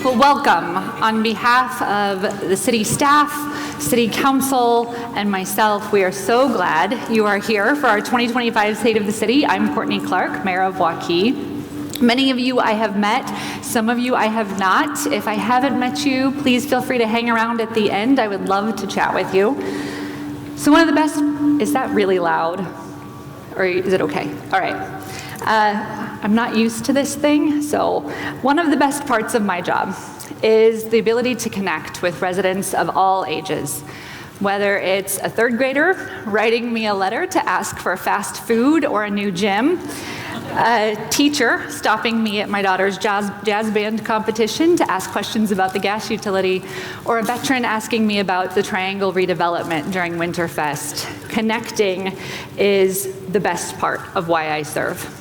Well, welcome. On behalf of the city staff, city council, and myself, we are so glad you are here for our 2025 State of the City. I'm Clarke, Mayor of Waukee. Many of you I have met, some of you I have not. If I haven't met you, please feel free to hang around at the end. I would love to chat with you. So one of the best, is that really loud? Or is it okay? All right. I'm not used to this thing, so one of the best parts of my job is the ability to connect with residents of all ages. Whether it's a third grader writing me a letter to ask for fast food or a new gym, a teacher stopping me at my daughter's jazz band competition to ask questions about the gas utility, or a veteran asking me about the Triangle redevelopment during Winterfest. Connecting is the best part of why I serve.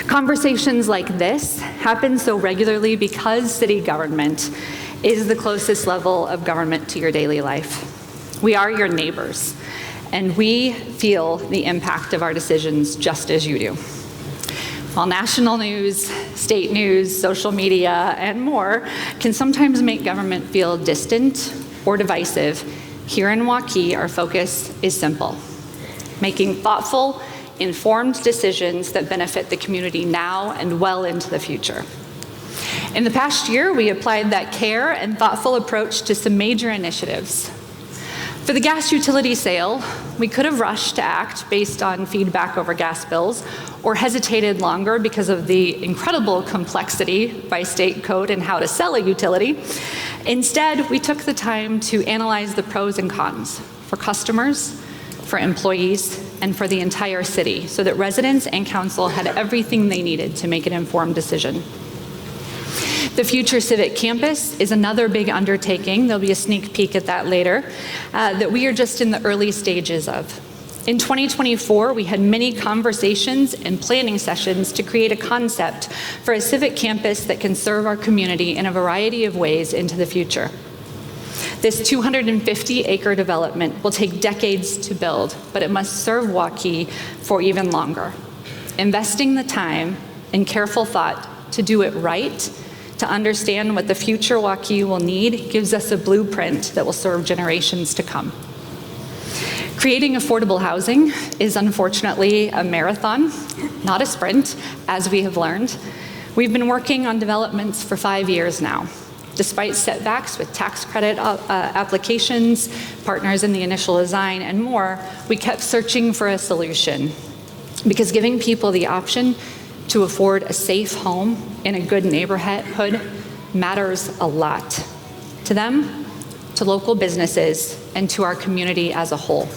Conversations like this happen so regularly because city government is the closest level of government to your daily life. We are your neighbors, and we feel the impact of our decisions just as you do. While national news, state news, social media, and more can sometimes make government feel distant or divisive, here in Waukee, our focus is simple: making thoughtful, informed decisions that benefit the community now and well into the future. In the past year, we applied that care and thoughtful approach to some major initiatives. For the gas utility sale, we could have rushed to act based on feedback over gas bills, or hesitated longer because of the incredible complexity by state code and how to sell a utility. Instead, we took the time to analyze the pros and cons for customers, for employees, and for the entire city, so that residents and council had everything they needed to make an informed decision. The future Civic Campus is another big undertaking. There'll be a sneak peek at that later, that we are just in the early stages of. In 2024, we had many conversations and planning sessions to create a concept for a civic campus that can serve our community in a variety of ways into the future. This 250-acre development will take decades to build, but it must serve Waukee for even longer. Investing the time and careful thought to do it right, to understand what the future Waukee will need, gives us a blueprint that will serve generations to come. Creating affordable housing is unfortunately a marathon, not a sprint, as we have learned. We've been working on developments for 5 years now. Despite setbacks with tax credit applications, partners in the initial design, and more, we kept searching for a solution, because giving people the option to afford a safe home in a good neighborhood matters a lot to them, to local businesses, and to our community as a whole.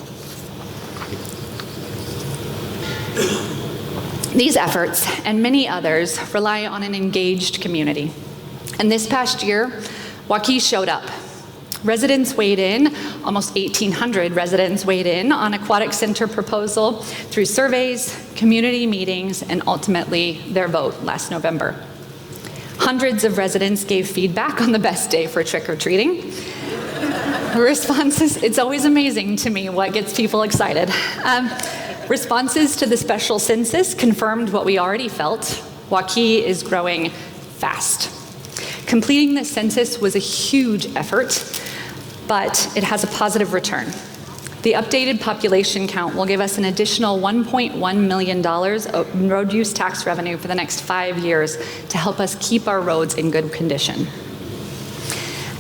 These efforts, and many others, rely on an engaged community. And this past year, Waukee showed up. Residents weighed in, almost 1,800 residents weighed in on Aquatic Center proposal through surveys, community meetings, and ultimately their vote last November. Hundreds of residents gave feedback on the best day for trick-or-treating. Responses, it's always amazing to me what gets people excited. Responses to the special census confirmed what we already felt: Waukee is growing fast. Completing the census was a huge effort, but it has a positive return. The updated population count will give us an additional $1.1 million of road use tax revenue for the next 5 years to help us keep our roads in good condition.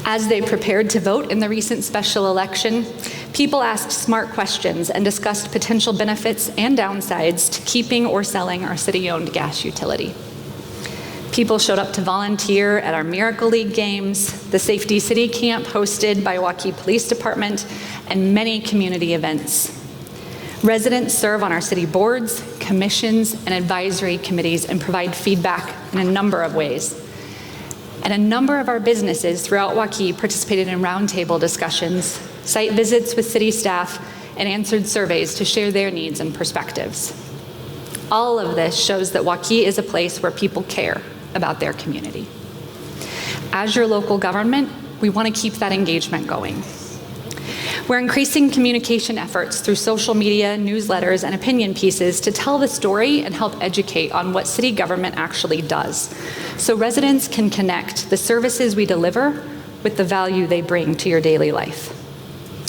As they prepared to vote in the recent special election, people asked smart questions and discussed potential benefits and downsides to keeping or selling our city-owned gas utility. People showed up to volunteer at our Miracle League games, the Safety City Camp hosted by Waukee Police Department, and many community events. Residents serve on our city boards, commissions, and advisory committees and provide feedback in a number of ways. And a number of our businesses throughout Waukee participated in roundtable discussions, site visits with city staff, and answered surveys to share their needs and perspectives. All of this shows that Waukee is a place where people care about their community. As your local government, we want to keep that engagement going. We're increasing communication efforts through social media, newsletters, and opinion pieces to tell the story and help educate on what city government actually does, so residents can connect the services we deliver with the value they bring to your daily life.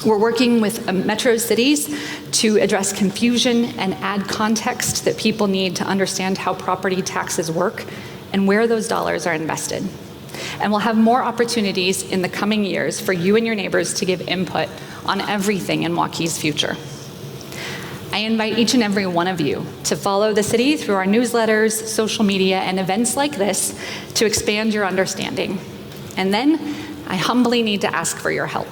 We're working with metro cities to address confusion and add context that people need to understand how property taxes work and where those dollars are invested. And we'll have more opportunities in the coming years for you and your neighbors to give input on everything in Waukee's future. I invite each and every one of you to follow the city through our newsletters, social media, and events like this to expand your understanding. And then I humbly need to ask for your help.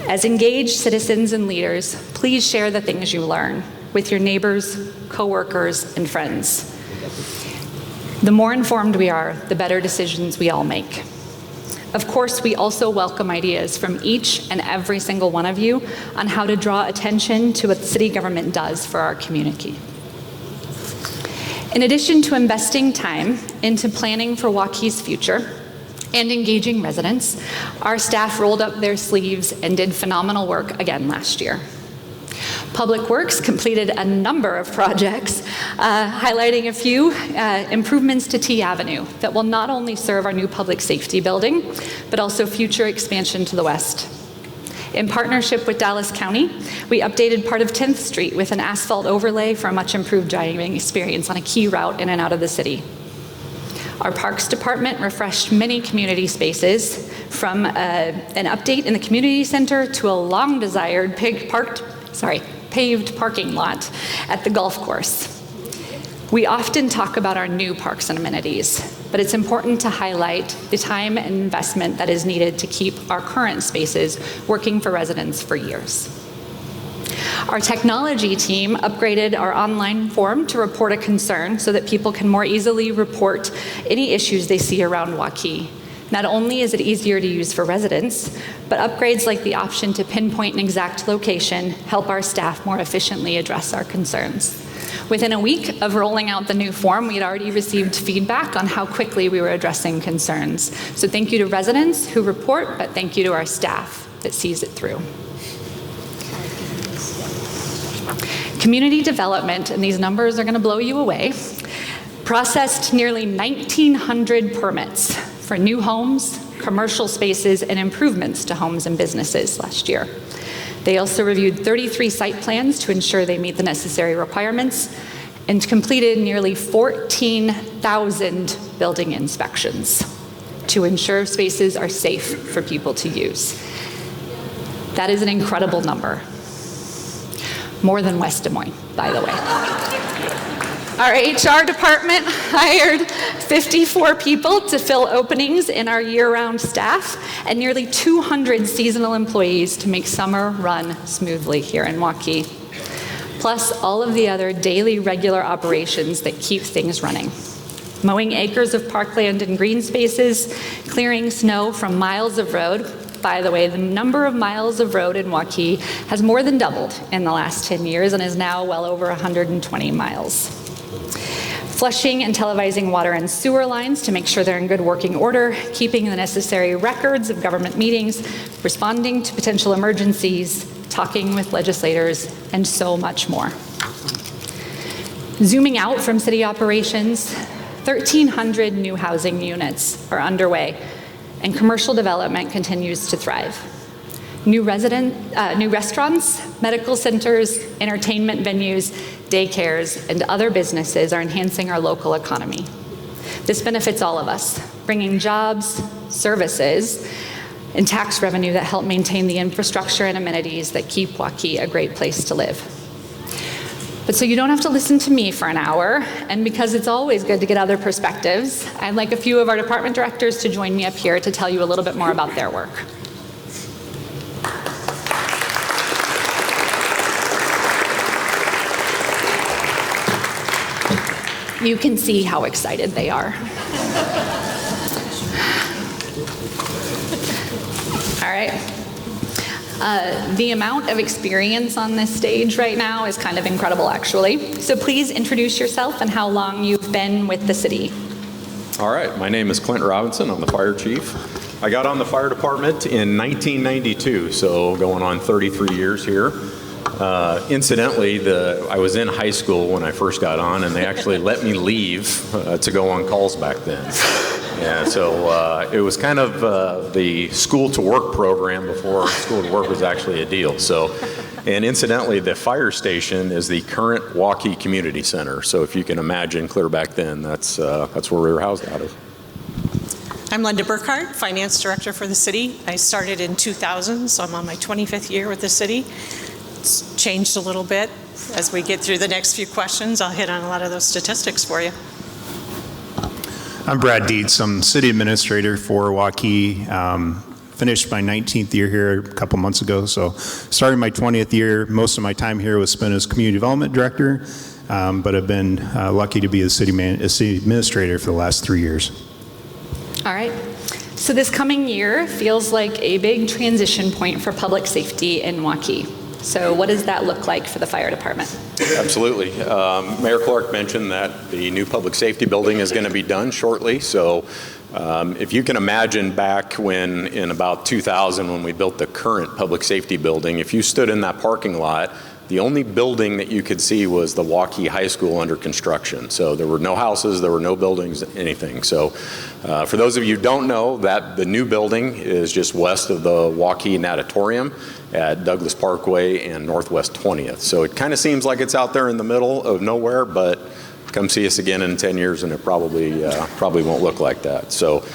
As engaged citizens and leaders, please share the things you learn with your neighbors, coworkers, and friends. The more informed we are, the better decisions we all make. Of course, we also welcome ideas from each and every single one of you on how to draw attention to what the city government does for our community. In addition to investing time into planning for Waukee's future, and engaging residents, our staff rolled up their sleeves and did phenomenal work again last year. Public Works completed a number of projects, highlighting a few improvements to T Avenue that will not only serve our new public safety building, but also future expansion to the west. In partnership with Dallas County, we updated part of 10th Street with an asphalt overlay for a much improved driving experience on a key route in and out of the city. Our Parks Department refreshed many community spaces, from an update in the community center to a long-desired paved parking lot at the golf course. We often talk about our new parks and amenities, but it's important to highlight the time and investment that is needed to keep our current spaces working for residents for years. Our technology team upgraded our online form to report a concern so that people can more easily report any issues they see around Waukee. Not only is it easier to use for residents, but upgrades like the option to pinpoint an exact location help our staff more efficiently address our concerns. Within a week of rolling out the new form, we had already received feedback on how quickly we were addressing concerns. So thank you to residents who report, but thank you to our staff that sees it through. Community development, and these numbers are going to blow you away, processed nearly 1,900 permits for new homes, commercial spaces, and improvements to homes and businesses last year. They also reviewed 33 site plans to ensure they meet the necessary requirements and completed nearly 14,000 building inspections to ensure spaces are safe for people to use. That is an incredible number. More than West Des Moines, by the way. Our HR department hired 54 people to fill openings in our year-round staff and nearly 200 seasonal employees to make summer run smoothly here in Waukee, plus all of the other daily regular operations that keep things running. Mowing acres of parkland and green spaces, clearing snow from miles of road. By the way, the number of miles of road in Waukee has more than doubled in the last 10 years and is now well over 120 miles. Flushing and televising water and sewer lines to make sure they're in good working order, keeping the necessary records of government meetings, responding to potential emergencies, talking with legislators, and so much more. Zooming out from city operations, 1,300 new housing units are underway, and commercial development continues to thrive. New restaurants, medical centers, entertainment venues, daycares, and other businesses are enhancing our local economy. This benefits all of us, bringing jobs, services, and tax revenue that help maintain the infrastructure and amenities that keep Waukee a great place to live. But so you don't have to listen to me for an hour, and because it's always good to get other perspectives, I'd like a few of our department directors to join me up here to tell you a little bit more about their work. You can see how excited they are. All right. The amount of experience on this stage right now is kind of incredible, actually. So please introduce yourself and how long you've been with the city. All right, my name is Clint Robinson. I'm the fire chief. I got on the fire department in 1992, so going on 33 years here. Incidentally, I was in high school when I first got on, and they actually let me leave to go on calls back then. Yeah, so it was kind of the school to work program before school to work was actually a deal. So, and incidentally, the fire station is the current Waukee Community Center. So if you can imagine, clear back then, that's where we were housed out of. I'm Linda Burkhart, Finance Director for the city. I started in 2000, so I'm on my 25th year with the city. It's changed a little bit. As we get through the next few questions, I'll hit on a lot of those statistics for you. I'm Brad Dietz. I'm City Administrator for Waukee. Finished my 19th year here a couple months ago, so started my 20th year. Most of my time here was spent as Community Development Director, but I've been lucky to be a city Administrator for the last 3 years. All right. So this coming year feels like a big transition point for public safety in Waukee. So what does that look like for the fire department? Absolutely. Mayor Clarke mentioned that the new public safety building is going to be done shortly. So if you can imagine back when in about 2000 when we built the current public safety building, if you stood in that parking lot, the only building that you could see was the Waukee High School under construction. So there were no houses, there were no buildings, anything. So for those of you who don't know, that the new building is just west of the Waukee Natatorium at Douglas Parkway and Northwest 20th. So it kind of seems like it's out there in the middle of nowhere, but come see us again in 10 years and it probably won't look like that. So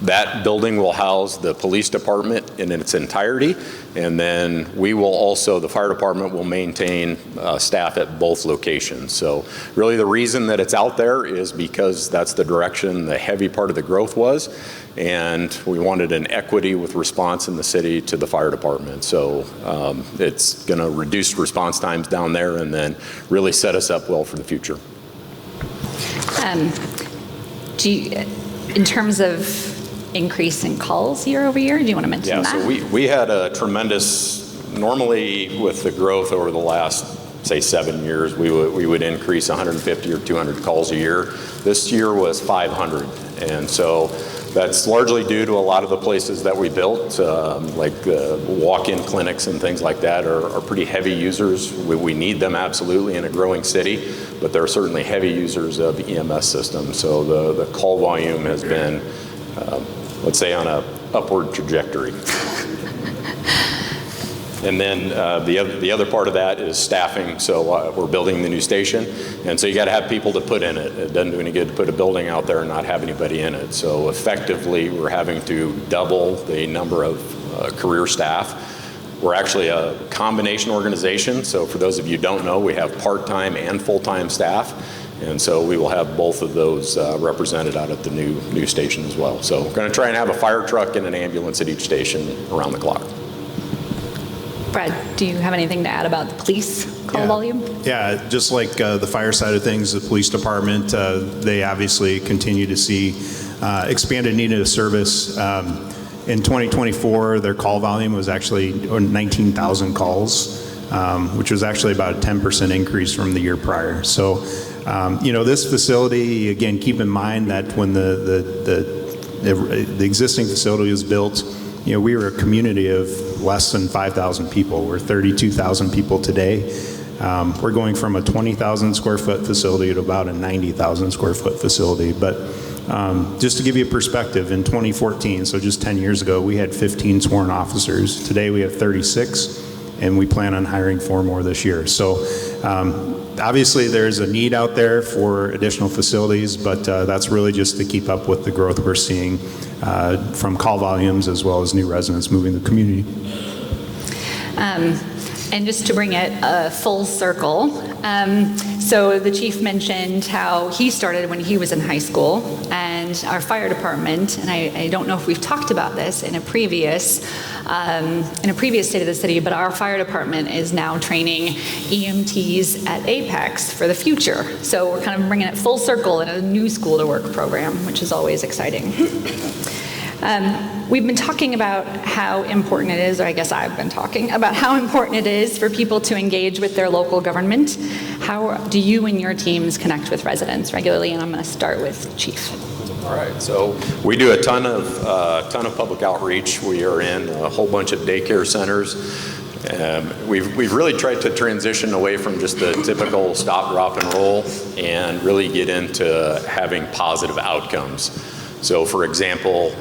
that building will house the police department in its entirety, and then we will also, the fire department will maintain staff at both locations. So really the reason that it's out there is because that's the direction the heavy part of the growth was, and we wanted an equity with response in the city to the fire department. So it's going to reduce response times down there and then really set us up well for the future. In terms of increase in calls year over year, do you want to mention that? Yeah, so we had a tremendous, normally with the growth over the last, say 7 years, we would increase 150 or 200 calls a year. This year was 500. And so that's largely due to a lot of the places that we built, like walk-in clinics and things like that are pretty heavy users. We need them absolutely in a growing city, but they're certainly heavy users of the EMS system. So the call volume has been, let's say, on a upward trajectory. And then the other part of that is staffing. So we're building the new station, and so you got to have people to put in it. It doesn't do any good to put a building out there and not have anybody in it. So effectively, we're having to double the number of career staff. We're actually a combination organization. So for those of you who don't know, we have part-time and full-time staff. And so we will have both of those represented out at the new station as well. So we're going to try and have a fire truck and an ambulance at each station around the clock. Brad, do you have anything to add about the police call volume? Yeah, just like the fire side of things, the police department, they obviously continue to see expanded need of service. In 2024, their call volume was actually 19,000 calls, which was actually about a 10% increase from the year prior. So, this facility, again, keep in mind that when the existing facility was built, we were a community of less than 5,000 people. We're 32,000 people today. We're going from a 20,000 square foot facility to about a 90,000 square foot facility. But just to give you a perspective, in 2014, so just 10 years ago, we had 15 sworn officers. Today we have 36, and we plan on hiring 4 more this year. So obviously there's a need out there for additional facilities, but that's really just to keep up with the growth we're seeing from call volumes as well as new residents moving the community. And just to bring it full circle, so the chief mentioned how he started when he was in high school, and our fire department, and I don't know if we've talked about this in a previous state of the city, but our fire department is now training EMTs at Apex for the future. So we're kind of bringing it full circle in a new school to work program, which is always exciting. We've been talking about how important it is, or I guess I've been talking about how important it is for people to engage with their local government. How do you and your teams connect with residents regularly? And I'm going to start with Chief. All right, so we do a ton of public outreach. We are in a whole bunch of daycare centers. We've really tried to transition away from just the typical stop, drop, and roll and really get into having positive outcomes. So for example,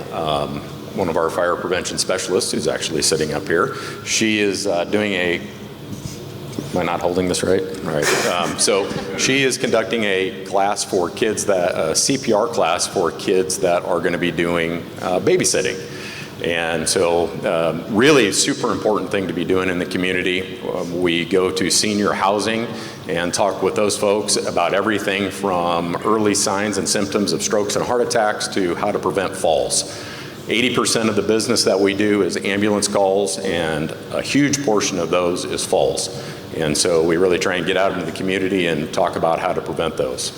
one of our fire prevention specialists, who's actually sitting up here, she is doing am I not holding this right? All right. So she is conducting a class for kids a CPR class for kids that are going to be doing babysitting. And so really a super important thing to be doing in the community. We go to senior housing and talk with those folks about everything from early signs and symptoms of strokes and heart attacks to how to prevent falls. 80% of the business that we do is ambulance calls, and a huge portion of those is falls. And so we really try and get out into the community and talk about how to prevent those.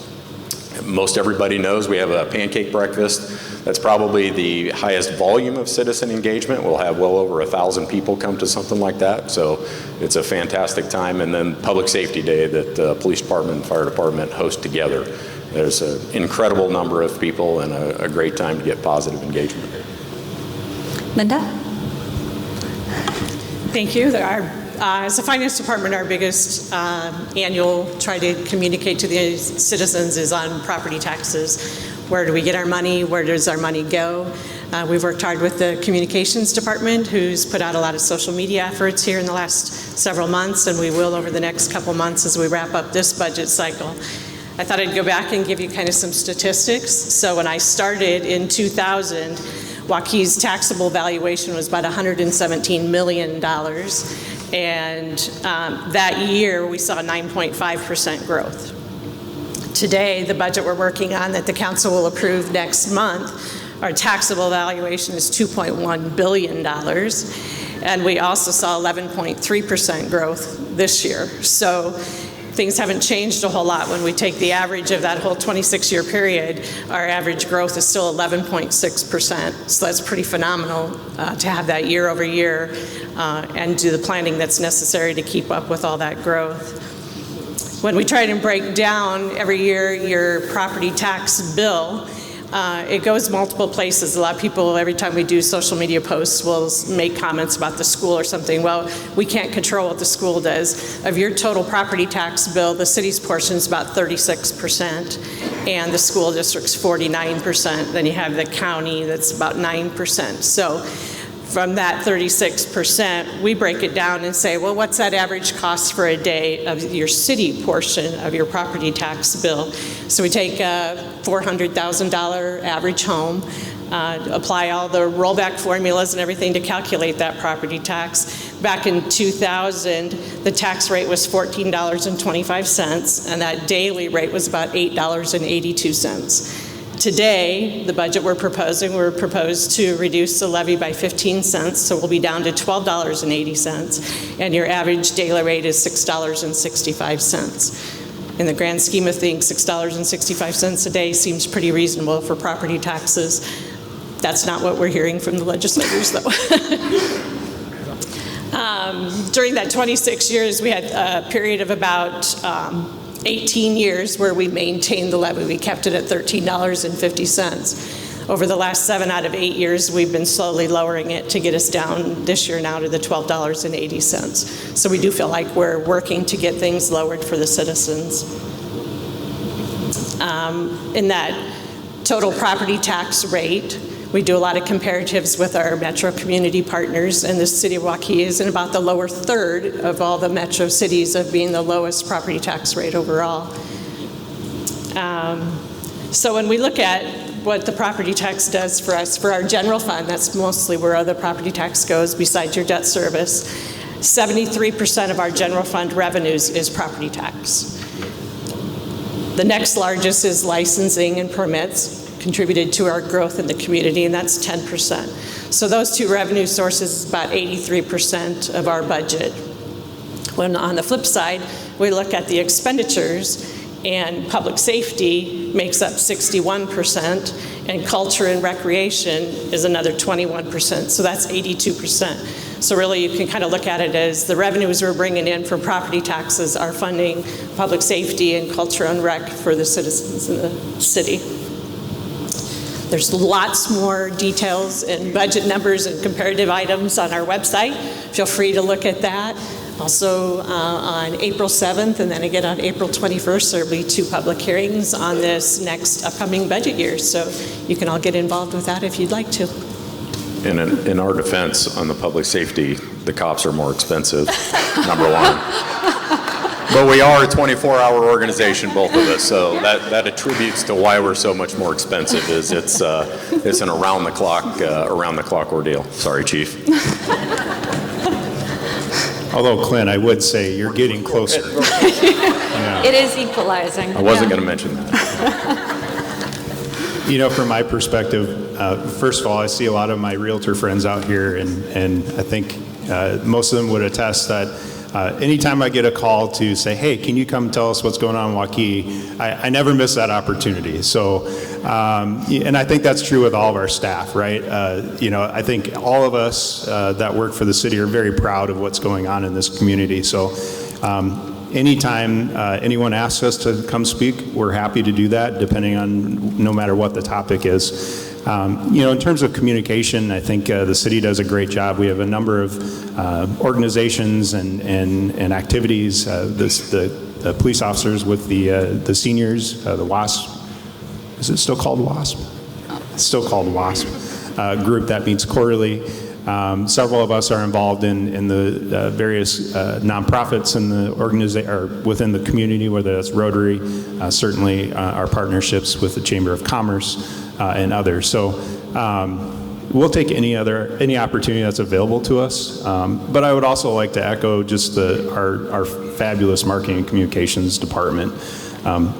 Most everybody knows we have a pancake breakfast. That's probably the highest volume of citizen engagement. We'll have well over 1,000 people come to something like that. So it's a fantastic time. And then Public Safety Day that the police department and fire department host together. There's an incredible number of people and a great time to get positive engagement. Linda? Thank you. As a finance department, our biggest annual try to communicate to the citizens is on property taxes. Where do we get our money? Where does our money go? We've worked hard with the communications department, who's put out a lot of social media efforts here in the last several months, and we will over the next couple months as we wrap up this budget cycle. I thought I'd go back and give you kind of some statistics. So when I started in 2000, Waukee's taxable valuation was about $117 million. And that year, we saw 9.5% growth. Today, the budget we're working on that the council will approve next month, our taxable valuation is $2.1 billion. And we also saw 11.3% growth this year. So things haven't changed a whole lot. When we take the average of that whole 26-year period, our average growth is still 11.6%. So that's pretty phenomenal to have that year over year and do the planning that's necessary to keep up with all that growth. When we try to break down every year your property tax bill, it goes multiple places. A lot of people, every time we do social media posts, will make comments about the school or something. Well, we can't control what the school does. Of your total property tax bill, the city's portion is about 36%, and the school district's 49%. Then you have the county, that's about 9%. So from that 36%, we break it down and say, well, what's that average cost for a day of your city portion of your property tax bill? So we take a $400,000 average home, apply all the rollback formulas and everything to calculate that property tax. Back in 2000, the tax rate was $14.25, and that daily rate was about $8.82. Today, the budget we're proposed to reduce the levy by 15 cents, so we'll be down to $12.80, and your average daily rate is $6.65. In the grand scheme of things, $6.65 a day seems pretty reasonable for property taxes. That's not what we're hearing from the legislators, though. During that 26 years, we had a period of about 18 years where we maintained the levy. We kept it at $13.50. Over the last 7 out of 8 years, we've been slowly lowering it to get us down this year now to the $12.80. So we do feel like we're working to get things lowered for the citizens. In that total property tax rate, we do a lot of comparatives with our metro community partners, and the city of Waukee is in about the lower third of all the metro cities of being the lowest property tax rate overall. So when we look at what the property tax does for us, for our general fund, that's mostly where other property tax goes besides your debt service, 73% of our general fund revenues is property tax. The next largest is licensing and permits, contributed to our growth in the community, and that's 10%. So those two revenue sources is about 83% of our budget. When on the flip side, we look at the expenditures, and public safety makes up 61%, and culture and recreation is another 21%, so that's 82%. So really you can kind of look at it as the revenues we're bringing in from property taxes are funding public safety and culture and rec for the citizens in the city. There's lots more details and budget numbers and comparative items on our website. Feel free to look at that. Also, on April 7th and then again on April 21st, there will be 2 public hearings on this next upcoming budget year. So you can all get involved with that if you'd like to. In our defense on the public safety, the cops are more expensive, number one. But we are a 24-hour organization, both of us, so that attributes to why we're so much more expensive. Is it's an around the clock ordeal. Sorry, Chief. Although, Clint, I would say you're getting closer. It is equalizing. I wasn't going to mention that. You know, from my perspective, first of all, I see a lot of my realtor friends out here, and I think most of them would attest that anytime I get a call to say, hey, can you come tell us what's going on in Waukee, I never miss that opportunity. So, and I think that's true with all of our staff, right? You know, I think all of us that work for the city are very proud of what's going on in this community. So, anytime anyone asks us to come speak, we're happy to do that, depending on no matter what the topic is. You know, in terms of communication, I think the city does a great job. We have a number of organizations and activities. The police officers with the seniors, the WASP. Is it still called WASP? It's still called WASP. Group that meets quarterly. Several of us are involved in the various nonprofits in the organization or within the community, whether that's Rotary, certainly our partnerships with the Chamber of Commerce and others. So we'll take any opportunity that's available to us. But I would also like to echo just our fabulous marketing and communications department.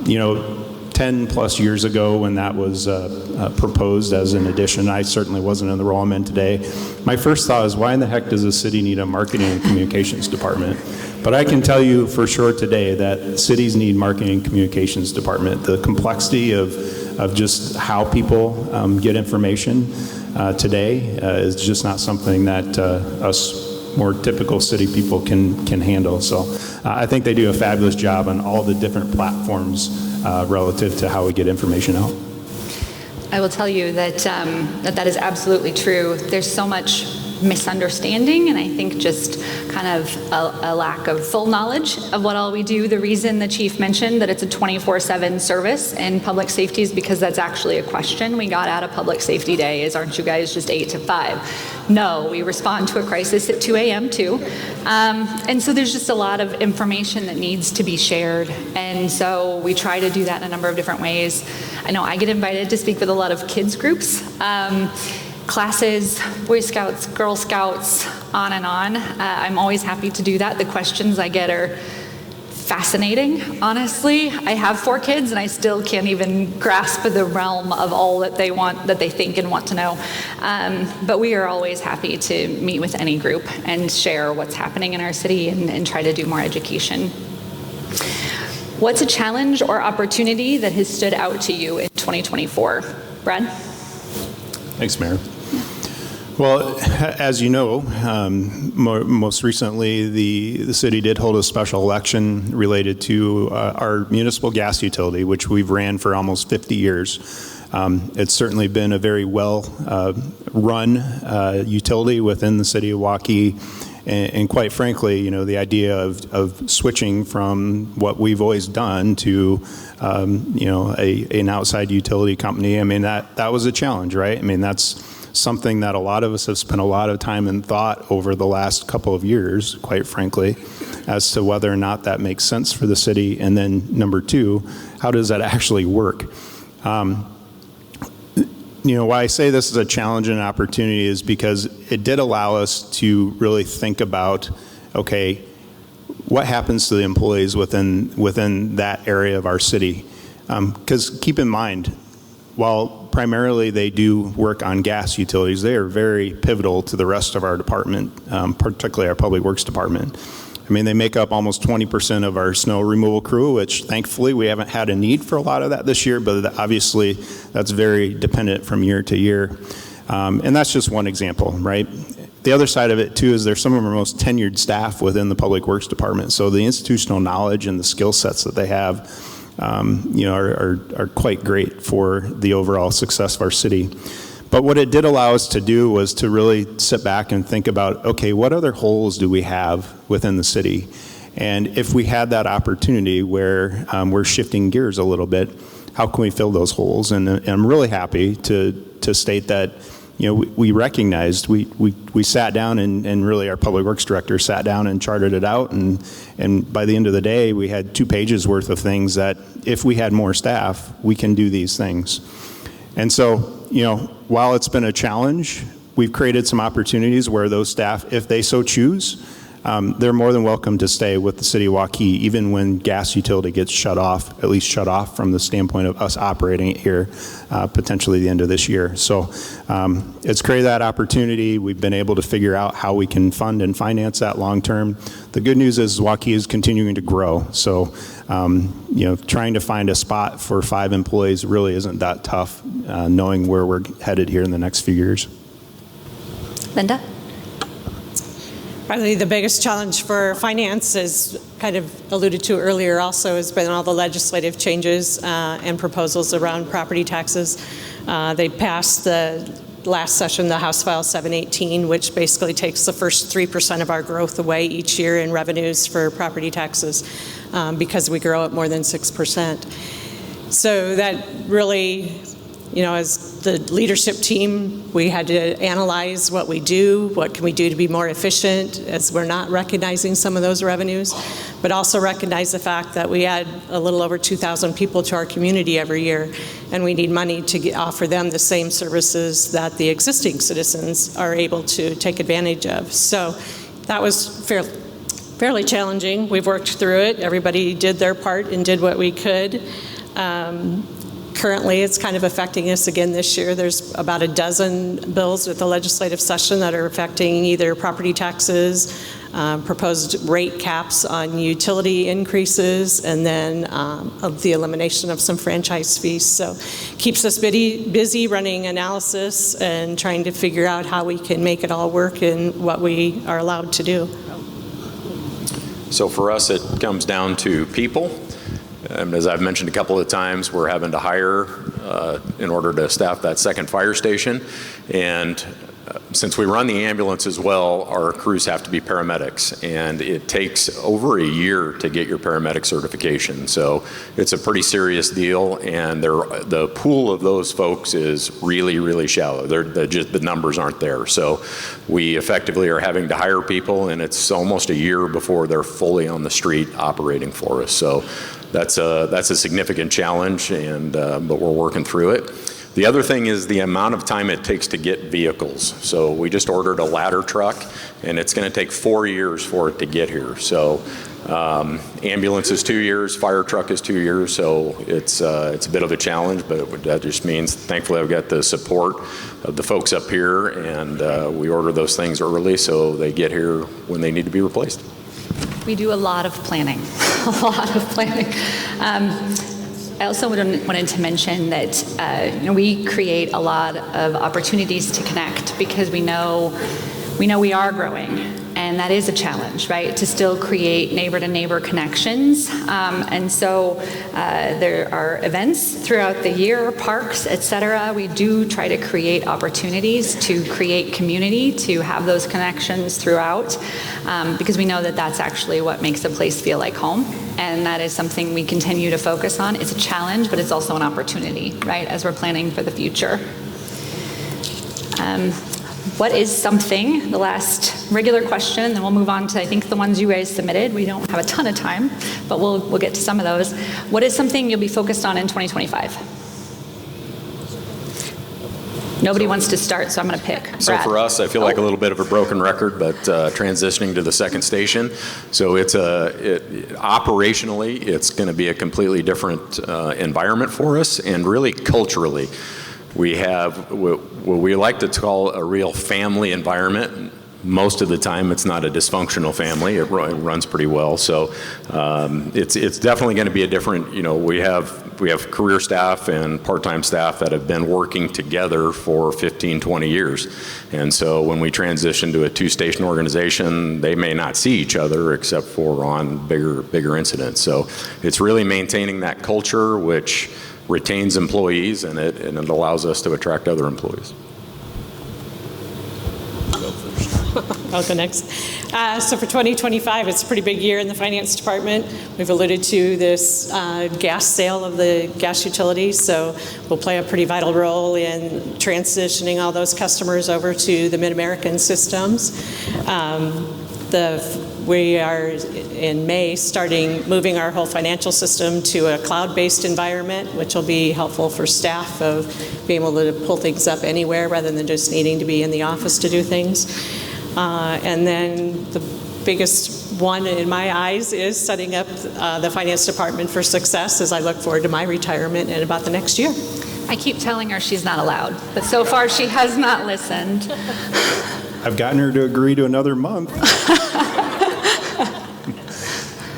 You know, 10 plus years ago when that was proposed as an addition, I certainly wasn't in the role I'm in today. My first thought is, why in the heck does the city need a marketing and communications department? But I can tell you for sure today that cities need marketing and communications department. The complexity of just how people get information today is just not something that us more typical city people can handle. So I think they do a fabulous job on all the different platforms relative to how we get information out. I will tell you that that is absolutely true. There's so much misunderstanding, and I think just kind of a lack of full knowledge of what all we do. The reason the chief mentioned that it's a 24/7 service in public safety is because that's actually a question we got out of Public Safety Day is, aren't you guys just 8 to 5? No, we respond to a crisis at 2 a.m. too. And so there's just a lot of information that needs to be shared. And so we try to do that in a number of different ways. I know I get invited to speak with a lot of kids groups. Classes, Boy Scouts, Girl Scouts, on and on. I'm always happy to do that. The questions I get are fascinating, honestly. I have 4 kids and I still can't even grasp the realm of all that they want, that they think and want to know. But we are always happy to meet with any group and share what's happening in our city and try to do more education. What's a challenge or opportunity that has stood out to you in 2024? Brad? Thanks, Mayor. Well, as you know, most recently the city did hold a special election related to our municipal gas utility, which we've ran for almost 50 years. It's certainly been a very well run utility within the city of Waukee. And quite frankly, you know, the idea of switching from what we've always done to, you know, an outside utility company, I mean, that was a challenge, right? I mean, that's something that a lot of us have spent a lot of time and thought over the last couple of years, quite frankly, as to whether or not that makes sense for the city. And then number 2, how does that actually work? You know, why I say this is a challenge and an opportunity is because it did allow us to really think about, okay, what happens to the employees within that area of our city? Because keep in mind, while primarily they do work on gas utilities, they are very pivotal to the rest of our department, particularly our Public Works Department. I mean, they make up almost 20% of our snow removal crew, which thankfully we haven't had a need for a lot of that this year, but obviously that's very dependent from year to year. And that's just one example, right? The other side of it too is they're some of our most tenured staff within the Public Works Department. So the institutional knowledge and the skill sets that they have are quite great for the overall success of our city. But what it did allow us to do was to really sit back and think about, okay, what other holes do we have within the city? And if we had that opportunity where we're shifting gears a little bit, how can we fill those holes? And I'm really happy to state that, we recognized, we sat down and really our public works director sat down and charted it out. And by the end of the day, we had 2 pages worth of things that if we had more staff, we can do these things. And so, while it's been a challenge, we've created some opportunities where those staff, if they so choose, they're more than welcome to stay with the city of Waukee, even when gas utility gets shut off, at least shut off from the standpoint of us operating it here, potentially the end of this year. So it's created that opportunity. We've been able to figure out how we can fund and finance that long term. The good news is Waukee is continuing to grow. So, trying to find a spot for 5 employees really isn't that tough, knowing where we're headed here in the next few years. Linda? Probably the biggest challenge for finance, as kind of alluded to earlier also, has been all the legislative changes and proposals around property taxes. They passed the last session, the House File 718, which basically takes the first 3% of our growth away each year in revenues for property taxes because we grow at more than 6%. So that really, as the leadership team, we had to analyze what we do, what can we do to be more efficient as we're not recognizing some of those revenues, but also recognize the fact that we add a little over 2,000 people to our community every year, and we need money to offer them the same services that the existing citizens are able to take advantage of. So that was fairly challenging. We've worked through it. Everybody did their part and did what we could. Currently, it's kind of affecting us again this year. There's about a dozen bills with the legislative session that are affecting either property taxes, proposed rate caps on utility increases, and then of the elimination of some franchise fees. So keeps us busy running analysis and trying to figure out how we can make it all work and what we are allowed to do. So for us, it comes down to people. As I've mentioned a couple of times, we're having to hire in order to staff that second fire station. And since we run the ambulance as well, our crews have to be paramedics. And it takes over a year to get your paramedic certification. So it's a pretty serious deal. And the pool of those folks is really, really shallow. The numbers aren't there. So we effectively are having to hire people, and it's almost a year before they're fully on the street operating for us. So that's a significant challenge, but we're working through it. The other thing is the amount of time it takes to get vehicles. So we just ordered a ladder truck, and it's going to take 4 years for it to get here. So ambulance is 2 years, fire truck is 2 years. So it's a bit of a challenge, but that just means, thankfully, I've got the support of the folks up here, and we order those things early so they get here when they need to be replaced. We do a lot of planning, a lot of planning. I also wanted to mention that we create a lot of opportunities to connect because we know we are growing, and that is a challenge, right? To still create neighbor-to-neighbor connections, and so there are events throughout the year, parks, etc. We do try to create opportunities to create community, to have those connections throughout, because we know that that's actually what makes a place feel like home. And that is something we continue to focus on. It's a challenge, but it's also an opportunity, right, as we're planning for the future. What is something, the last regular question, then we'll move on to, I think, the ones you guys submitted. We don't have a ton of time, but we'll get to some of those. What is something you'll be focused on in 2025? Nobody wants to start, so I'm going to pick. Brad. So for us, I feel like a little bit of a broken record, but transitioning to the second station. So operationally, it's going to be a completely different environment for us, and really culturally. We have what we like to call a real family environment. Most of the time, it's not a dysfunctional family. It runs pretty well. So it's definitely going to be a different, we have we have career staff and part-time staff that have been working together for 15, 20 years. And so when we transition to a two-station organization, they may not see each other except for on bigger incidents. So it's really maintaining that culture, which retains employees, and it allows us to attract other employees. I'll go next. So for 2025, it's a pretty big year in the finance department. We've alluded to this gas sale of the gas utilities, so we'll play a pretty vital role in transitioning all those customers over to the Mid-American systems. We are in May moving our whole financial system to a cloud-based environment, which will be helpful for staff of being able to pull things up anywhere rather than just needing to be in the office to do things. And then the biggest one in my eyes is setting up the finance department for success as I look forward to my retirement in about the next year. I keep telling her she's not allowed, but so far she has not listened. I've gotten her to agree to another month.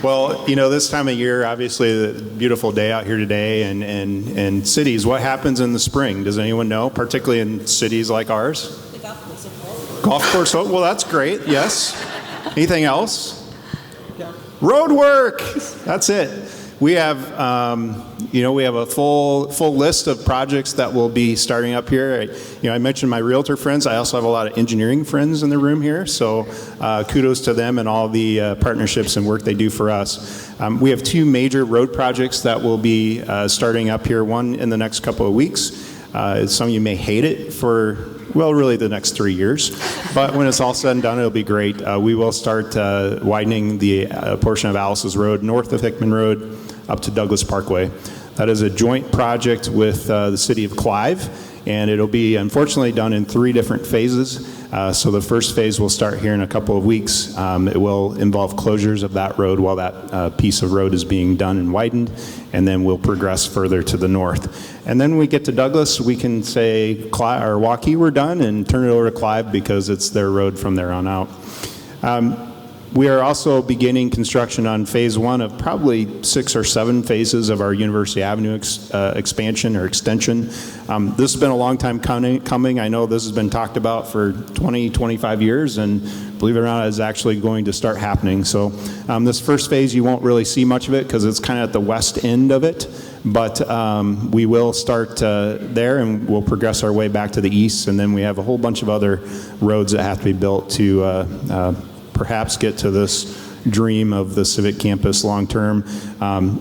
Well, this time of year, obviously, the beautiful day out here today, and cities, what happens in the spring? Does anyone know, particularly in cities like ours? The golf course. Golf course, well, that's great, yes. Anything else? Yeah. Road work, that's it. We have, we have a full list of projects that will be starting up here. I mentioned my realtor friends. I also have a lot of engineering friends in the room here. So kudos to them and all the partnerships and work they do for us. We have two major road projects that will be starting up here. One in the next couple of weeks. Some of you may hate it for, well, really the next 3 years. But when it's all said and done, it'll be great. We will start widening the portion of Alice's Road north of Hickman Road up to Douglas Parkway. That is a joint project with the city of Clive, and it'll be unfortunately done in 3 different phases. So the first phase will start here in a couple of weeks. It will involve closures of that road while that piece of road is being done and widened, and then we'll progress further to the north. And then when we get to Douglas, we can say Waukee, we're done, and turn it over to Clive because it's their road from there on out. We are also beginning construction on phase 1 of probably 6 or 7 phases of our University Avenue expansion or extension. This has been a long time coming. I know this has been talked about for 20, 25 years, and believe it or not, is actually going to start happening. So this first phase, you won't really see much of it because it's kind of at the west end of it. But we will start there, and we'll progress our way back to the east, and then we have a whole bunch of other roads that have to be built to perhaps get to this dream of the Civic Campus long term.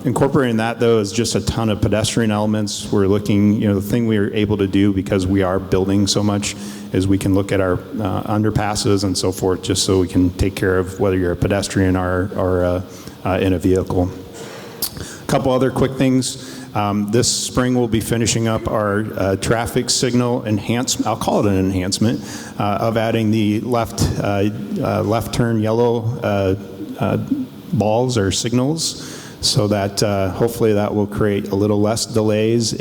Incorporating that, though, is just a ton of pedestrian elements. We're looking, the thing we are able to do because we are building so much is we can look at our underpasses and so forth, just so we can take care of whether you're a pedestrian or in a vehicle. A couple other quick things. This spring we'll be finishing up our traffic signal enhancement, I'll call it an enhancement, of adding the left turn yellow balls or signals, so that hopefully that will create a little less delays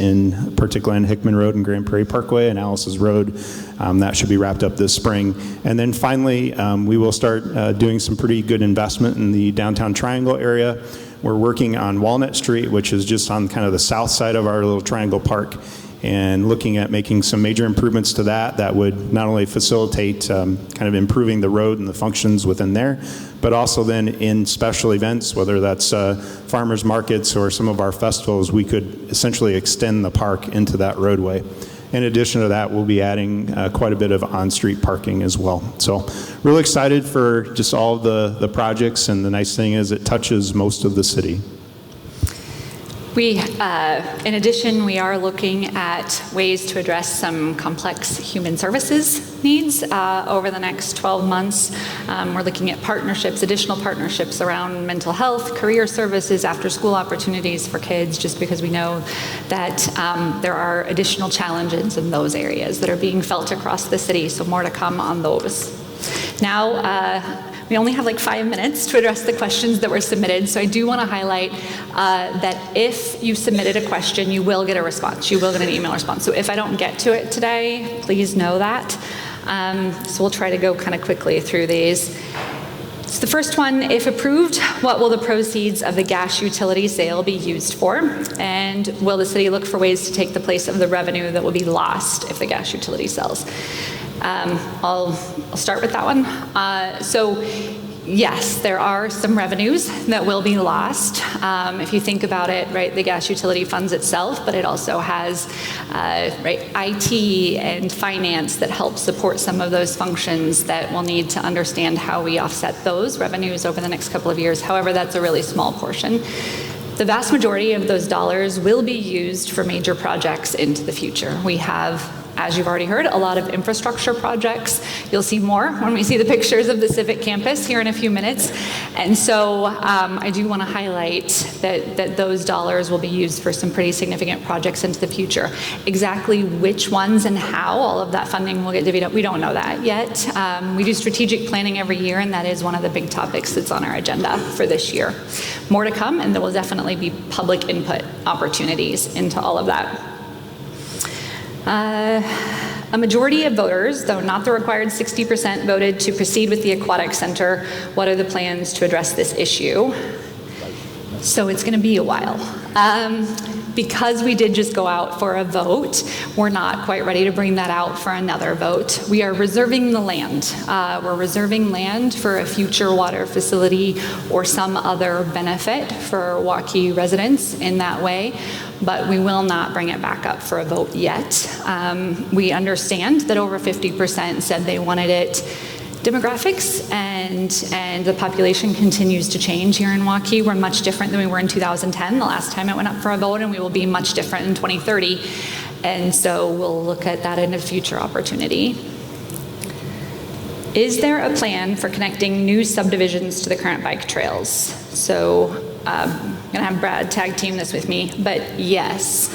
particularly in Hickman Road and Grand Prairie Parkway and Alice's Road. That should be wrapped up this spring. And then finally, we will start doing some pretty good investment in the downtown Triangle area. We're working on Walnut Street, which is just on kind of the south side of our little Triangle Park, and looking at making some major improvements to that would not only facilitate kind of improving the road and the functions within there, but also then in special events, whether that's farmers markets or some of our festivals, we could essentially extend the park into that roadway. In addition to that, we'll be adding quite a bit of on-street parking as well. So really excited for just all the projects, and the nice thing is it touches most of the city. In addition, we are looking at ways to address some complex human services needs over the next 12 months. We're looking at additional partnerships around mental health, career services, after-school opportunities for kids, just because we know that there are additional challenges in those areas that are being felt across the city, so more to come on those. Now, we only have like 5 minutes to address the questions that were submitted, so I do want to highlight that if you submitted a question, you will get a response. You will get an email response. So if I don't get to it today, please know that. So we'll try to go kind of quickly through these. So the first one, if approved, what will the proceeds of the gas utility sale be used for? And will the city look for ways to take the place of the revenue that will be lost if the gas utility sells? I'll start with that one. So yes, there are some revenues that will be lost. If you think about it, right, the gas utility funds itself, but it also has right, IT and finance that help support some of those functions that we'll need to understand how we offset those revenues over the next couple of years. However, that's a really small portion. The vast majority of those dollars will be used for major projects into the future. We have, as you've already heard, a lot of infrastructure projects. You'll see more when we see the pictures of the Civic Campus here in a few minutes. And so I do want to highlight that those dollars will be used for some pretty significant projects into the future. Exactly which ones and how all of that funding will get divvied up, we don't know that yet. We do strategic planning every year, and that is one of the big topics that's on our agenda for this year. More to come, and there will definitely be public input opportunities into all of that. A majority of voters, though not the required 60%, voted to proceed with the aquatic center. What are the plans to address this issue? So it's going to be a while. Because we did just go out for a vote, we're not quite ready to bring that out for another vote. We are reserving the land. We're reserving land for a future water facility or some other benefit for Waukee residents in that way, but we will not bring it back up for a vote yet. We understand that over 50% said they wanted it. Demographics and the population continues to change here in Waukee. We're much different than we were in 2010, the last time it went up for a vote, and we will be much different in 2030. And so we'll look at that in a future opportunity. Is there a plan for connecting new subdivisions to the current bike trails? So I'm going to have Brad tag team this with me, but yes.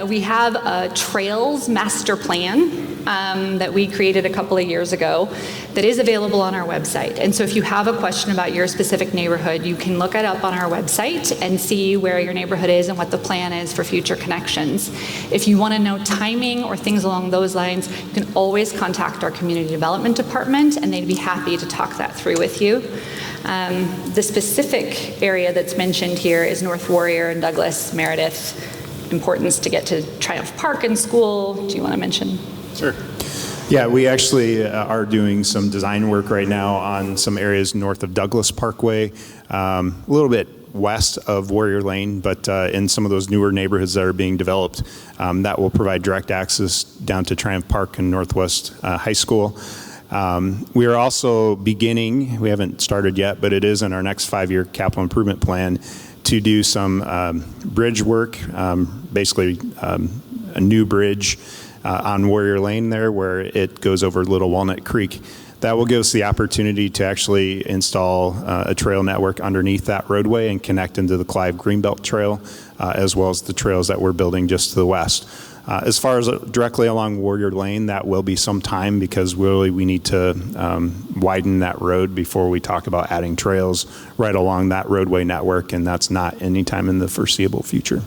We have a trails master plan that we created a couple of years ago that is available on our website. And so if you have a question about your specific neighborhood, you can look it up on our website and see where your neighborhood is and what the plan is for future connections. If you want to know timing or things along those lines, you can always contact our community development department, and they'd be happy to talk that through with you. The specific area that's mentioned here is North Warrior and Douglas Meredith. Importance to get to Triumph Park and school. Do you want to mention? Sure. Yeah, we actually are doing some design work right now on some areas north of Douglas Parkway, a little bit west of Warrior Lane, but in some of those newer neighborhoods that are being developed, that will provide direct access down to Triumph Park and Northwest High School. We are also beginning, we haven't started yet, but it is in our next 5-year capital improvement plan to do some bridge work, basically a new bridge on Warrior Lane there where it goes over Little Walnut Creek. That will give us the opportunity to actually install a trail network underneath that roadway and connect into the Clive Greenbelt Trail, as well as the trails that we're building just to the west. As far as directly along Warrior Lane, that will be some time because really we need to widen that road before we talk about adding trails right along that roadway network, and that's not anytime in the foreseeable future.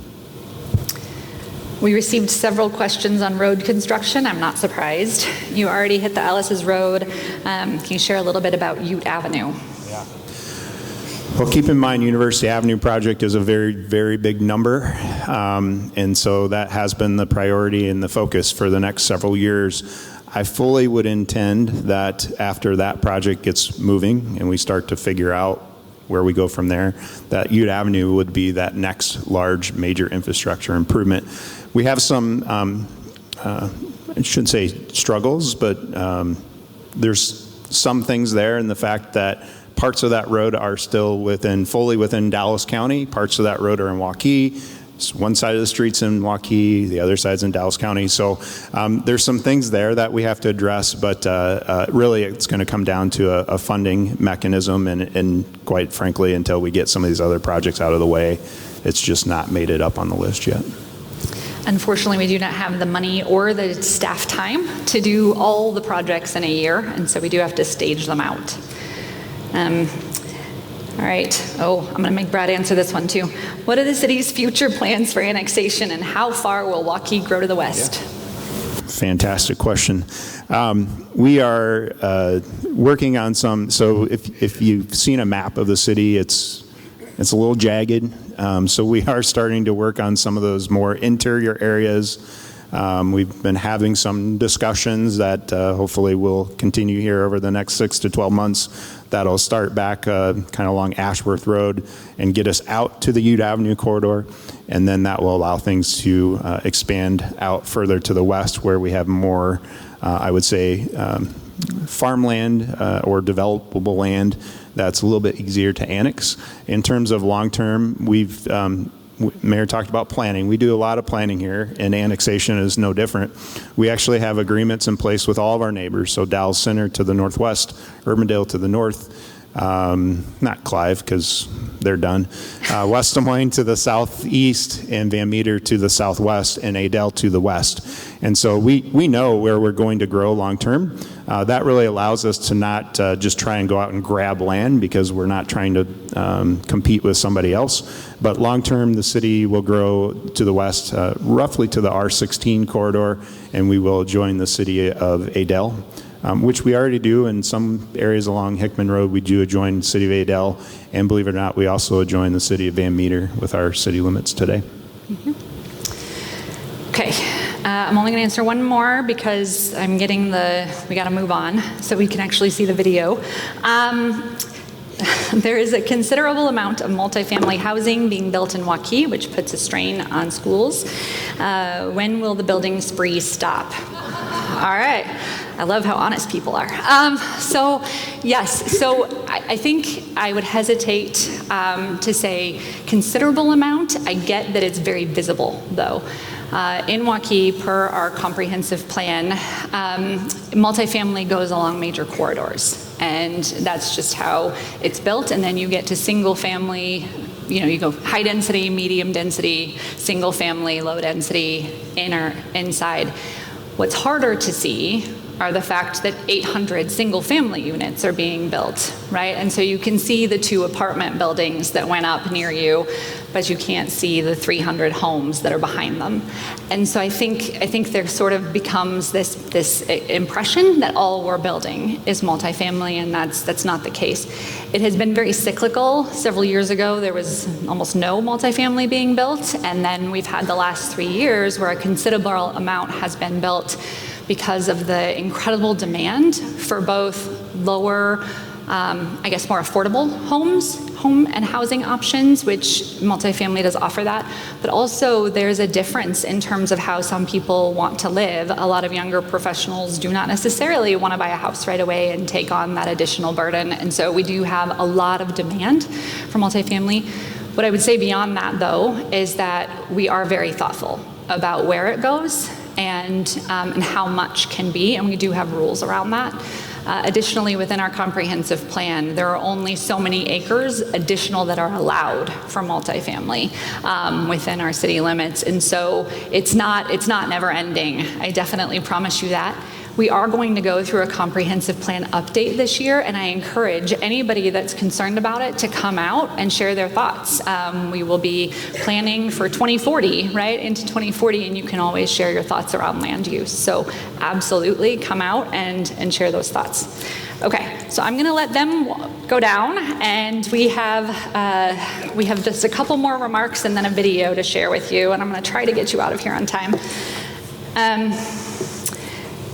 We received several questions on road construction. I'm not surprised. You already hit the Ellis's Road. Can you share a little bit about Ute Avenue? Yeah. Well, keep in mind, University Avenue project is a very, very big number. And so that has been the priority and the focus for the next several years. I fully would intend that after that project gets moving and we start to figure out where we go from there, that Ute Avenue would be that next large major infrastructure improvement. We have some, I shouldn't say struggles, but there's some things there in the fact that parts of that road are still fully within Dallas County. Parts of that road are in Waukee. One side of the street's in Waukee, the other side's in Dallas County. So there's some things there that we have to address, but really it's going to come down to a funding mechanism, and quite frankly, until we get some of these other projects out of the way, it's just not made it up on the list yet. Unfortunately, we do not have the money or the staff time to do all the projects in a year, and so we do have to stage them out. All right. Oh, I'm going to make Brad answer this one too. What are the city's future plans for annexation, and how far will Waukee grow to the west? Yeah. fantastic question. We are working on some, so if you've seen a map of the city, it's a little jagged. So we are starting to work on some of those more interior areas. We've been having some discussions that hopefully will continue here over the next 6 to 12 months. That'll start back kind of along Ashworth Road and get us out to the Ute Avenue corridor. And then that will allow things to expand out further to the west where we have more, I would say, farmland or developable land that's a little bit easier to annex. In terms of long-term, Mayor talked about planning. We do a lot of planning here, and annexation is no different. We actually have agreements in place with all of our neighbors, so Dallas Center to the northwest, Urbandale to the north, not Clive because they're done, West Des Moines to the southeast, and Van Meter to the southwest, and Adel to the west. And so we know where we're going to grow long term. That really allows us to not just try and go out and grab land because we're not trying to compete with somebody else. But long term, the city will grow to the west, roughly to the R16 corridor, and we will join the city of Adel, which we already do in some areas along Hickman Road. We do adjoin the city of Adel, and believe it or not, we also adjoin the city of Van Meter with our city limits today. Mm-hmm. Okay. I'm only going to answer one more because I'm getting we got to move on so we can actually see the video. There is a considerable amount of multifamily housing being built in Waukee, which puts a strain on schools. When will the building spree stop? All right. I love how honest people are. So I think I would hesitate to say considerable amount. I get that it's very visible, though. In Waukee, per our comprehensive plan, multifamily goes along major corridors. And that's just how it's built. And then you get to single family, you go high density, medium density, single family, low density, inside. What's harder to see are the fact that 800 single family units are being built, right? And so you can see the 2 apartment buildings that went up near you, but you can't see the 300 homes that are behind them. And so I think there sort of becomes this impression that all we're building is multifamily, and that's not the case. It has been very cyclical. Several years ago, there was almost no multifamily being built, and then we've had the last 3 years where a considerable amount has been built because of the incredible demand for both lower, more affordable home and housing options, which multifamily does offer that. But also there's a difference in terms of how some people want to live. A lot of younger professionals do not necessarily want to buy a house right away and take on that additional burden. And so we do have a lot of demand for multifamily. What I would say beyond that, though, is that we are very thoughtful about where it goes and how much can be, and we do have rules around that. Additionally, within our comprehensive plan, there are only so many acres additional that are allowed for multifamily within our city limits, and so it's not never ending. I definitely promise you that. We are going to go through a comprehensive plan update this year, and I encourage anybody that's concerned about it to come out and share their thoughts. We will be planning for 2040, right, into 2040, and you can always share your thoughts around land use. So absolutely come out and share those thoughts. Okay, so I'm going to let them go down, and we have just a couple more remarks and then a video to share with you, and I'm going to try to get you out of here on time.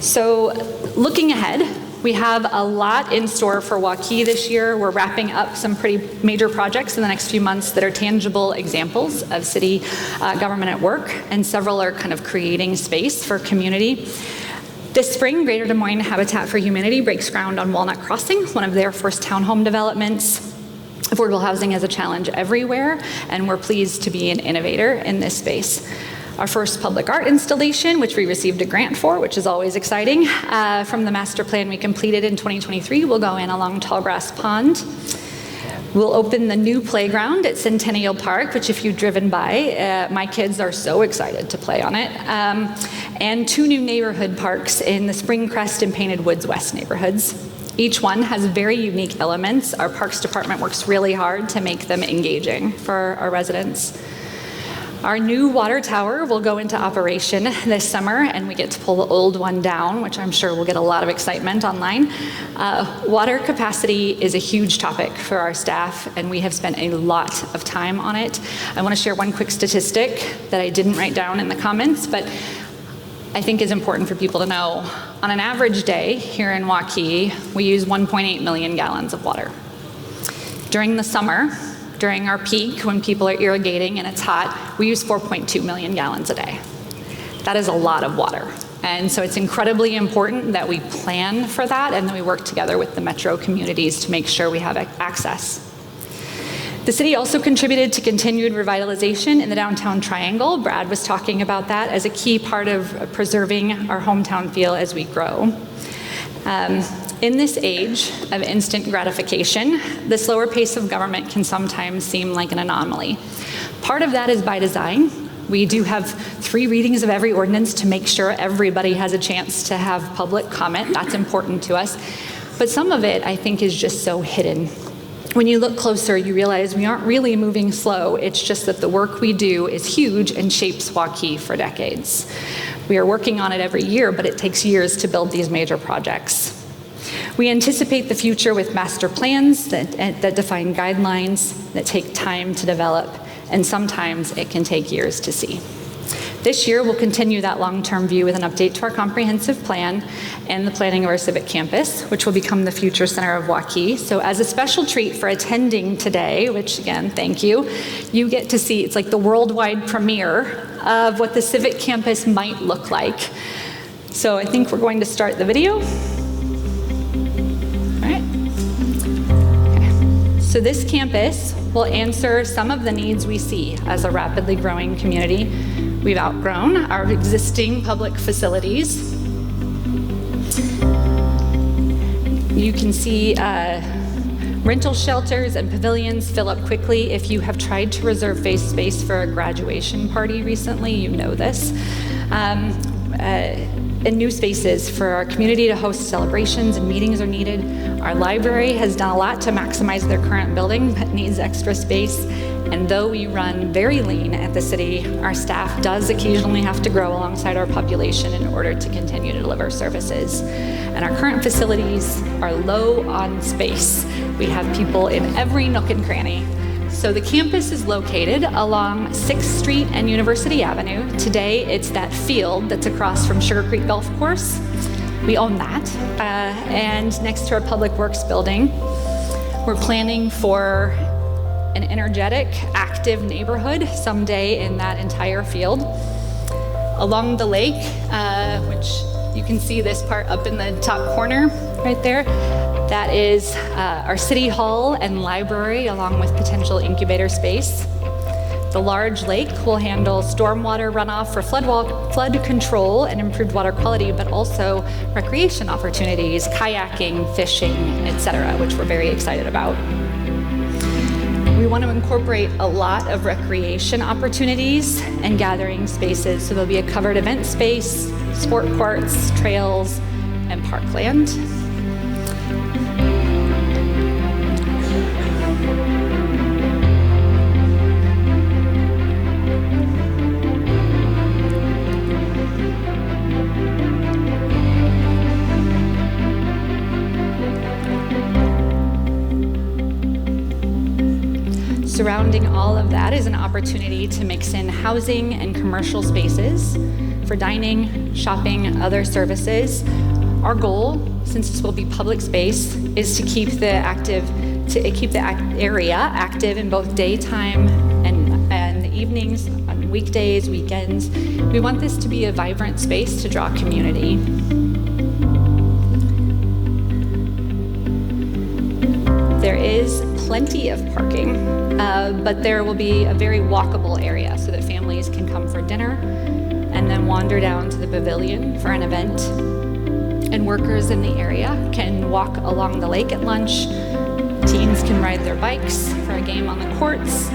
So looking ahead, we have a lot in store for Waukee this year. We're wrapping up some pretty major projects in the next few months that are tangible examples of city government at work, and several are kind of creating space for community. This spring, Greater Des Moines Habitat for Humanity breaks ground on Walnut Crossing, one of their first townhome developments. Affordable housing is a challenge everywhere, and we're pleased to be an innovator in this space. Our first public art installation, which we received a grant for, which is always exciting, from the master plan we completed in 2023, will go in along Tallgrass Pond. We'll open the new playground at Centennial Park, which if you've driven by, my kids are so excited to play on it. And 2 new neighborhood parks in the Springcrest and Painted Woods West neighborhoods. Each one has very unique elements. Our Parks Department works really hard to make them engaging for our residents. Our new water tower will go into operation this summer, and we get to pull the old one down, which I'm sure will get a lot of excitement online. Water capacity is a huge topic for our staff, and we have spent a lot of time on it. I want to share one quick statistic that I didn't write down in the comments, but I think is important for people to know. On an average day here in Waukee, we use 1.8 million gallons of water. During the summer, during our peak, when people are irrigating and it's hot, we use 4.2 million gallons a day. That is a lot of water. And so it's incredibly important that we plan for that and that we work together with the metro communities to make sure we have access. The city also contributed to continued revitalization in the downtown triangle. Brad was talking about that as a key part of preserving our hometown feel as we grow. In this age of instant gratification, the slower pace of government can sometimes seem like an anomaly. Part of that is by design. We do have 3 readings of every ordinance to make sure everybody has a chance to have public comment. That's important to us. But some of it, I think, is just so hidden. When you look closer, you realize we aren't really moving slow. It's just that the work we do is huge and shapes Waukee for decades. We are working on it every year, but it takes years to build these major projects. We anticipate the future with master plans that define guidelines that take time to develop, and sometimes it can take years to see. This year, we'll continue that long-term view with an update to our comprehensive plan and the planning of our Civic Campus, which will become the future center of Waukee. So as a special treat for attending today, which again, thank you, you get to see, it's like the worldwide premiere of what the Civic Campus might look like. So I think we're going to start the video. So this campus will answer some of the needs we see as a rapidly growing community. We've outgrown our existing public facilities. You can see rental shelters and pavilions fill up quickly. If you have tried to reserve face space for a graduation party recently, you know this. And new spaces for our community to host celebrations and meetings are needed. Our library has done a lot to maximize their current building, but needs extra space. And though we run very lean at the city, our staff does occasionally have to grow alongside our population in order to continue to deliver services. And our current facilities are low on space. We have people in every nook and cranny. So the campus is located along 6th Street and University Avenue. Today, it's that field that's across from Sugar Creek Golf Course. We own that. And next to our Public Works building, we're planning for an energetic, active neighborhood someday in that entire field. Along the lake, which you can see this part up in the top corner right there, that is our City Hall and library, along with potential incubator space. The large lake will handle stormwater runoff for flood control and improved water quality, but also recreation opportunities, kayaking, fishing, etc., which we're very excited about. We want to incorporate a lot of recreation opportunities and gathering spaces, so there'll be a covered event space, sport courts, trails, and parkland. Surrounding all of that is an opportunity to mix in housing and commercial spaces for dining, shopping, other services. Our goal, since this will be public space, is to keep the area active in both daytime and evenings, on weekdays, weekends. We want this to be a vibrant space to draw community. There is plenty of parking, but there will be a very walkable area so that families can come for dinner and then wander down to the pavilion for an event. And workers in the area can walk along the lake at lunch. Teens can ride their bikes for a game on the courts.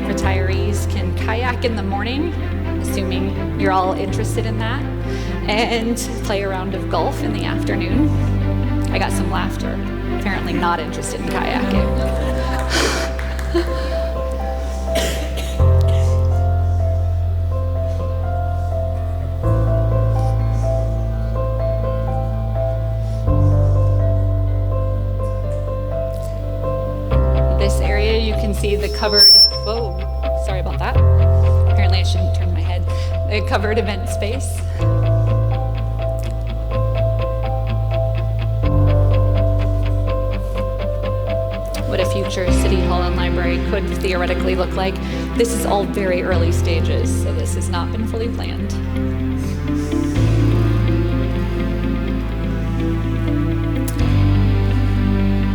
Retirees can kayak in the morning, assuming you're all interested in that, and play a round of golf in the afternoon. I got some laughter. Apparently not interested in kayaking. covered, whoa, sorry about that. Apparently I shouldn't turn my head. A covered event space. What a future City Hall and Library could theoretically look like. This is all very early stages, so this has not been fully planned.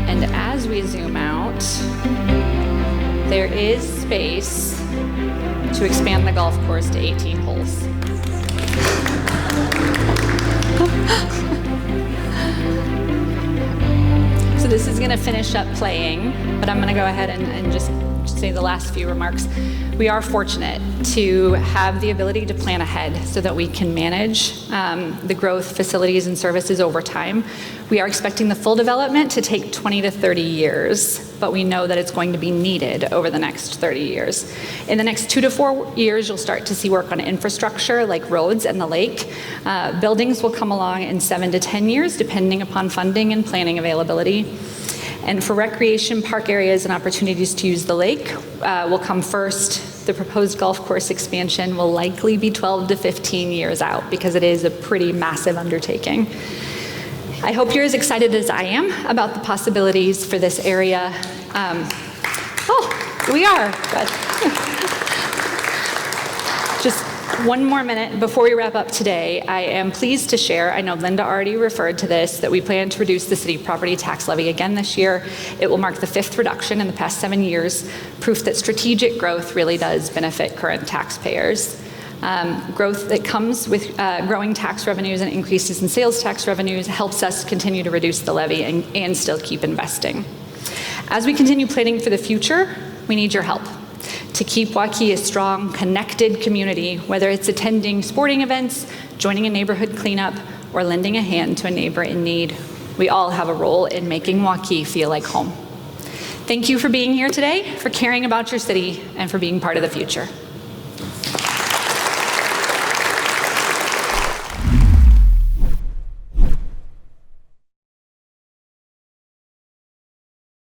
And as we zoom out, there is space to expand the golf course to 18 holes. So this is going to finish up playing, but I'm going to go ahead and just say the last few remarks. We are fortunate to have the ability to plan ahead so that we can manage the growth, facilities, and services over time. We are expecting the full development to take 20 to 30 years, but we know that it's going to be needed over the next 30 years. In the next 2 to 4 years, you'll start to see work on infrastructure like roads and the lake. Buildings will come along in 7 to 10 years, depending upon funding and planning availability. And for recreation, park areas, and opportunities to use the lake will come first. The proposed golf course expansion will likely be 12 to 15 years out because it is a pretty massive undertaking. I hope you're as excited as I am about the possibilities for this area. We are. Good. Just one more minute before we wrap up today. I am pleased to share, I know Linda already referred to this, that we plan to reduce the city property tax levy again this year. It will mark the 5th reduction in the past 7 years, proof that strategic growth really does benefit current taxpayers. Growth that comes with growing tax revenues and increases in sales tax revenues helps us continue to reduce the levy and still keep investing. As we continue planning for the future, we need your help to keep Waukee a strong, connected community, whether it's attending sporting events, joining a neighborhood cleanup, or lending a hand to a neighbor in need. We all have a role in making Waukee feel like home. Thank you for being here today, for caring about your city, and for being part of the future.